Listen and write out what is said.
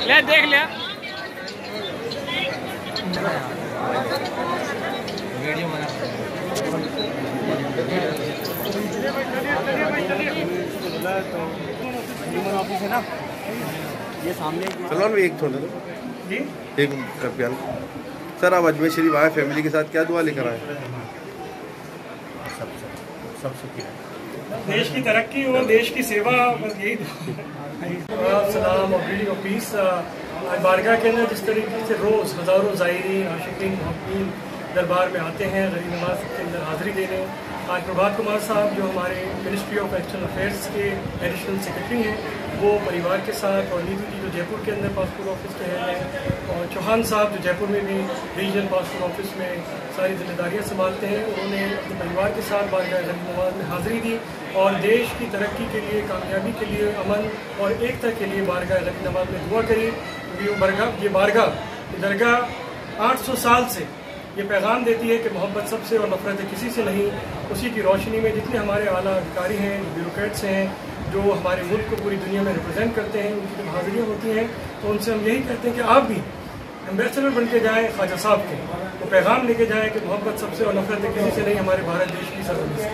ले देख लिया वीडियो बना ऑफिस है ना ये सामने। सलमान भाई एक थोड़ा जी एक प्याल सर, आप अजमेर शरीफ आए फैमिली के साथ, क्या दुआ लेकर आए? सब सुखी है, देश की तरक्की और देश की सेवा, बस यही सलाम और पीस। बारगाह के अंदर जिस तरीके से रोज़ हज़ारों ज़ायरीन आशिकीन मुहब्बीन दरबार में आते हैं गरीब नवाज के अंदर हाज़िरी देने, आज प्रभात कुमार साहब जो हमारे मिनिस्ट्री ऑफ एक्सटर्नल अफेयर्स के एडिशनल सेक्रेटरी हैं वो परिवार के साथ, और नीतू जी जो जयपुर के अंदर पासपोर्ट ऑफिस के हैं, और चौहान साहब जो जयपुर में भी रीजनल पासपोर्ट ऑफिस में सारी जिम्मेदारियां संभालते हैं, उन्होंने अपने परिवार के साथ बारगाह गरीब नवाज में हाज़िरी दी और देश की तरक्की के लिए, कामयाबी के लिए, अमन और एकता के लिए बारगाह गरीब नवाज में दुआ करी। ये बारगाह दरगाह 800 साल से ये पैगाम देती है कि मोहब्बत सबसे और नफरत किसी से नहीं। उसी की रोशनी में जितने हमारे आला अधिकारी हैं, ब्यूरोक्रेट्स हैं, जो हमारे मुल्क को पूरी दुनिया में रिप्रेजेंट करते हैं, उनकी जब हाजिरियाँ होती हैं तो उनसे हम यही कहते हैं कि आप भी एम्बेसडर बन के जाएँ ख्वाजा साहब के, वो पैगाम लेके जाएँ कि मोहब्बत सबसे और नफरत किसी से नहीं, हमारे भारत देश की सरहद से।